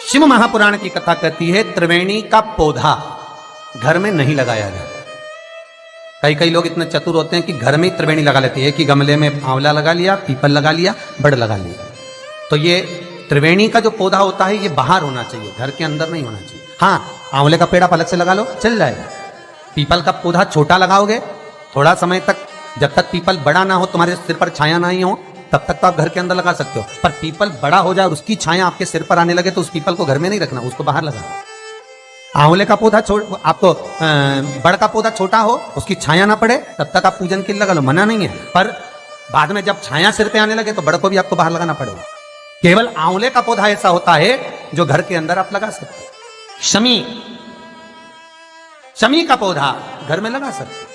शिव महापुराण की कथा कहती है त्रिवेणी का पौधा घर में नहीं लगाया जाता। कई कई लोग इतने चतुर होते हैं कि घर में ही त्रिवेणी लगा लेते हैं कि गमले में आंवला लगा लिया, पीपल लगा लिया, बड़ लगा लिया। तो ये त्रिवेणी का जो पौधा होता है ये बाहर होना चाहिए, घर के अंदर नहीं होना चाहिए। हाँ, आंवले का पेड़ आप अलग से लगा लो, चल जाएगा। पीपल का पौधा छोटा लगाओगे, थोड़ा समय तक, जब तक पीपल बड़ा ना हो, तुम्हारे सिर पर छाया ना ही हो, तब तक तो आप घर के अंदर लगा सकते हो। पर पीपल बड़ा हो जाए और उसकी छाया आपके सिर पर आने लगे तो उस पीपल को घर में नहीं रखना, उसको बाहर लगाओ। आंवले का पौधा आपको बड़ का पौधा छोटा हो, उसकी छाया ना पड़े, तब तक आप पूजन के लिए लगा लो, मना नहीं है। पर बाद में जब छाया सिर पे आने लगे तो बड़ को भी आपको बाहर लगाना पड़ेगा। केवल आंवले का पौधा ऐसा होता है जो घर के अंदर आप लगा सकते हो। शमी का पौधा घर में लगा सकते हो,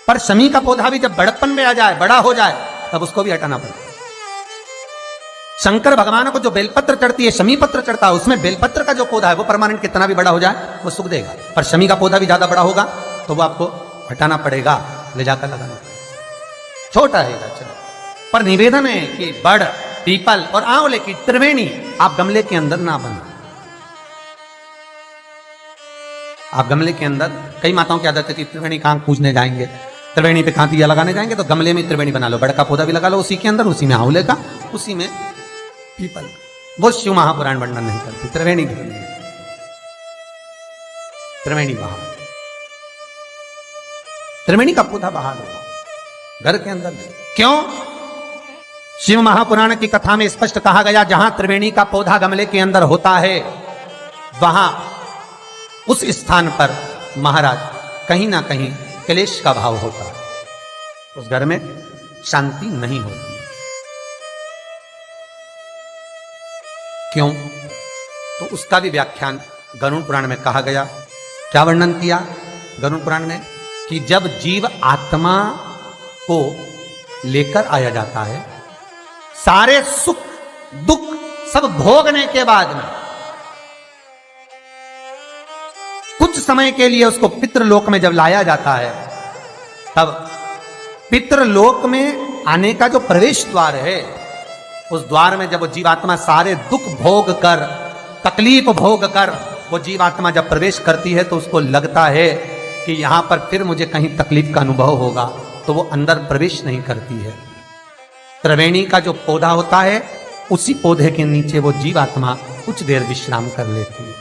पर शमी का पौधा भी जब बड़प्पन में आ जाए, बड़ा हो जाए, तब उसको भी हटाना पड़ेगा। शंकर भगवान को जो बेलपत्र चढ़ती है, शमी पत्र चढ़ता है, उसमें बेलपत्र का जो पौधा है वो परमानेंट कितना भी बड़ा हो जाए वो सुख देगा। पर शमी का पौधा भी ज्यादा बड़ा होगा तो वो आपको हटाना पड़ेगा, ले जाकर लगाना पड़ेगा। छोटा रहेगा चलो, पर निवेदन है कि बड़, पीपल और आंवले की त्रिवेणी आप गमले के अंदर ना बना। आप गमले के अंदर, कई माताओं की आदत है कि त्रिवेणी कहां पूजने जाएंगे, त्रिवेणी पे कहां दिया लगाने जाएंगे, तो गमले में त्रिवेणी बना लो, बड़ का पौधा भी लगा लो उसी के अंदर, उसी में आंवले का, उसी में पीपल। वो शिव महापुराण वर्णन नहीं करती। त्रिवेणी बाहर, त्रिवेणी का पौधा बाहर होगा, घर के अंदर नहीं। क्यों? शिव महापुराण की कथा में स्पष्ट कहा गया, जहां त्रिवेणी का पौधा गमले के अंदर होता है वहां उस स्थान पर महाराज कहीं ना कहीं क्लेश का भाव होता है, उस घर में शांति नहीं होती। क्यों? तो उसका भी व्याख्यान गरुड़ पुराण में कहा गया। क्या वर्णन किया गरुड़ पुराण में? कि जब जीव आत्मा को लेकर आया जाता है, सारे सुख दुख सब भोगने के बाद में कुछ समय के लिए उसको पितृलोक में जब लाया जाता है, तब पितृलोक में आने का जो प्रवेश द्वार है, उस द्वार में जब वो जीवात्मा सारे दुख भोग कर, तकलीफ भोग कर वो जीवात्मा जब प्रवेश करती है तो उसको लगता है कि यहां पर फिर मुझे कहीं तकलीफ का अनुभव होगा, तो वो अंदर प्रवेश नहीं करती है। त्रिवेणी का जो पौधा होता है, उसी पौधे के नीचे वो जीवात्मा कुछ देर विश्राम कर लेती है।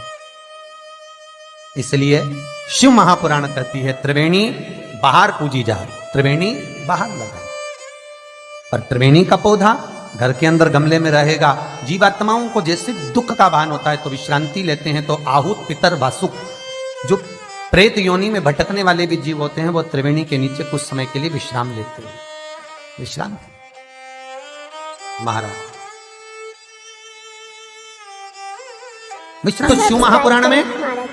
इसलिए शिव महापुराण कहती है त्रिवेणी बाहर पूजी जाए, त्रिवेणी बाहर लगाए। पर त्रिवेणी का पौधा घर के अंदर गमले में रहेगा। जीवात्माओं को जैसे दुख का भान होता है तो विश्रांति लेते हैं, तो आहूत पितर वासुक, जो प्रेत योनि में भटकने वाले भी जीव होते हैं, वो त्रिवेणी के नीचे कुछ समय के लिए विश्राम लेते हैं। विश्राम महाराज विश्राम। तो शिव महापुराण में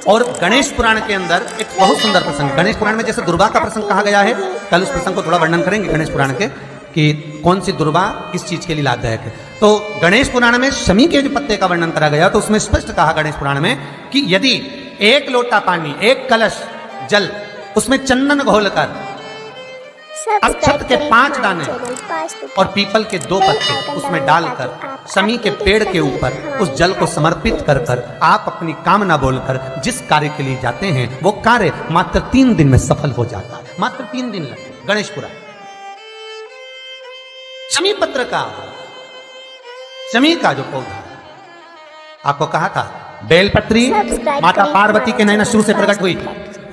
और गणेश पुराण के अंदर एक बहुत सुंदर प्रसंग, गणेश पुराण में जैसे दुर्गा का प्रसंग कहा गया है, कल उस प्रसंग को थोड़ा वर्णन करेंगे गणेश पुराण के, कि कौन सी दुर्वा किस चीज के लिए लाभदायक है। तो गणेश पुराण में शमी के जो पत्ते का वर्णन करा गया, तो उसमें स्पष्ट कहा गणेश पुराण में कि यदि एक लोटा पानी, एक कलश जल, उसमें चंदन घोलकर अक्षत के 5 दाने और पीपल के 2 पत्ते उसमें डालकर शमी के पेड़ के ऊपर उस जल को समर्पित कर कर आप अपनी कामना बोलकर जिस कार्य के लिए जाते हैं, वो कार्य मात्र 3 दिन में सफल हो जाता है। मात्र 3 दिन लगे। गणेश पुराण शमी पत्र का, शमी का जो पौधा आपको कहा था, बेलपत्री माता पार्वती के नैनाश्रु से प्रकट हुई,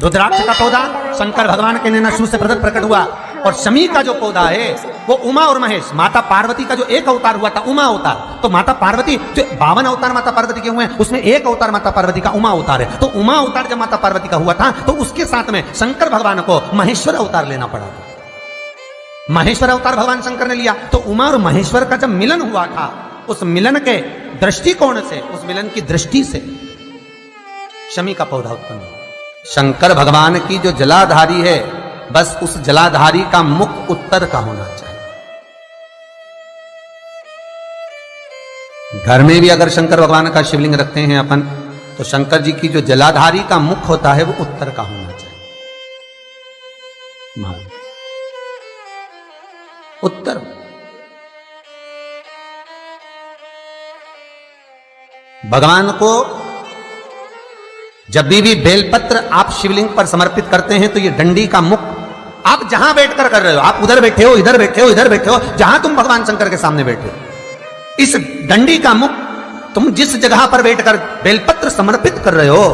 रुद्राक्ष का पौधा शंकर भगवान के नैनाश्रु से प्रकट हुआ, और शमी का जो पौधा है वो उमा और महेश, माता पार्वती का जो एक अवतार हुआ था, उमा अवतार। तो माता पार्वती जो 52 अवतार माता पार्वती के हुए हैं, उसमें एक अवतार माता पार्वती का उमा अवतार है। तो उमा अवतार जब माता पार्वती का हुआ था, तो उसके साथ में शंकर भगवान को महेश्वर अवतार लेना पड़ा था। महेश्वर अवतार भगवान शंकर ने लिया। तो उमा और महेश्वर का जब मिलन हुआ था, उस मिलन के दृष्टिकोण से, उस मिलन की दृष्टि से शमी का पौधा उत्पन्न हुआ। शंकर भगवान की जो जलाधारी है, बस उस जलाधारी का मुख उत्तर का होना चाहिए। घर में भी अगर शंकर भगवान का शिवलिंग रखते हैं अपन, तो शंकर जी की जो जलाधारी का मुख होता है वो उत्तर का होना चाहिए। उत्तर। भगवान को जब भी बेलपत्र आप शिवलिंग पर समर्पित करते हैं तो ये डंडी का मुख आप जहां बैठकर कर रहे हो, आप उधर बैठे हो, इधर बैठे हो, इधर बैठे हो, जहां तुम भगवान शंकर के सामने बैठे हो, इस डंडी का मुख तुम जिस जगह पर बैठकर बेलपत्र समर्पित कर रहे हो,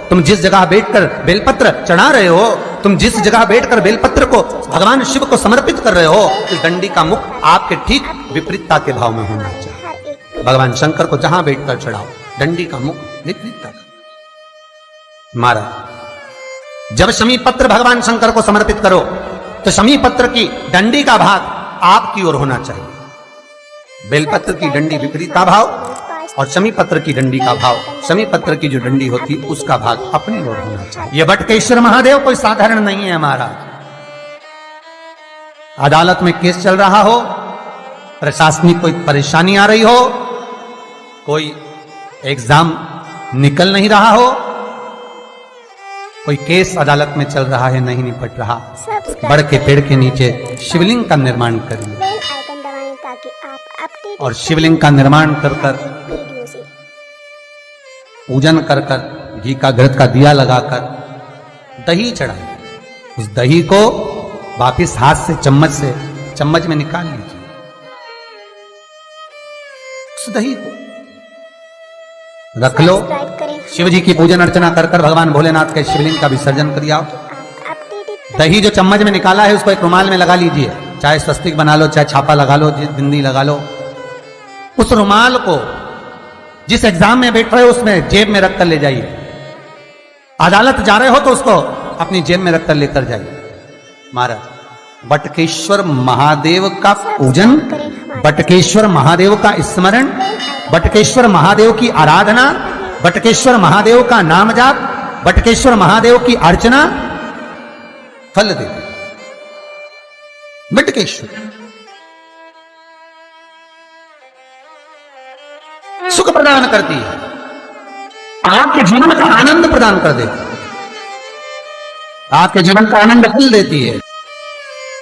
तुम जिस जगह बैठकर बेलपत्र चढ़ा रहे हो, तुम जिस जगह बैठकर बेलपत्र को भगवान शिव को समर्पित कर रहे हो, इस डंडी का मुख आपके ठीक विपरीतता के भाव में होना चाहिए। भगवान शंकर को जहां बैठकर चढ़ाओ, डंडी का मुख विपरीतता का। महाराज जब शमी पत्र भगवान शंकर को समर्पित करो तो शमी पत्र की डंडी का भाग आपकी ओर होना चाहिए। बेलपत्र की डंडी विपरीत का भाव और शमी पत्र की डंडी का भाव, शमी पत्र की जो डंडी होती उसका भाग अपनी ओर होना चाहिए। यह बटकेश्वर महादेव कोई साधारण नहीं है महाराज। अदालत में केस चल रहा हो, प्रशासनिक कोई परेशानी आ रही हो, कोई एग्जाम निकल नहीं रहा हो, कोई केस अदालत में चल रहा है, नहीं निपट रहा, बड़ के पेड़ के नीचे शिवलिंग का निर्माण करिए और शिवलिंग का निर्माण कर कर पूजन कर कर घी का घृत का दिया लगाकर दही चढ़ाइए। उस दही को वापिस हाथ से चम्मच में निकाल लीजिए। उस दही को रख लो, शिव जी की पूजन अर्चना कर कर भगवान भोलेनाथ के शिवलिंग का विसर्जन कर आओ। दही जो चम्मच में निकाला है उसको एक रुमाल में लगा लीजिए, चाहे स्वस्तिक बना लो, चाहे छापा लगा लो, बिंदी लगा लो। उस रुमाल को जिस एग्जाम में बैठ रहे हो उसमें जेब में रखकर ले जाइए। अदालत जा रहे हो तो उसको अपनी जेब में रखकर लेकर जाइए। महाराज बटकेश्वर महादेव का पूजन, बटकेश्वर महादेव का स्मरण, बटकेश्वर महादेव की आराधना, बटकेश्वर महादेव का नाम जाप, बटकेश्वर महादेव की अर्चना फल देती। बटकेश्वर सुख प्रदान करती है, आपके जीवन का आनंद प्रदान कर देती है, आपके जीवन का आनंद फल देती है।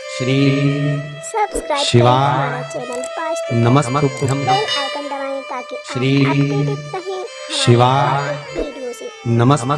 श्री शिवाय नमस्तुभ्यं। श्री शिवाय नमस्तुभ्यं।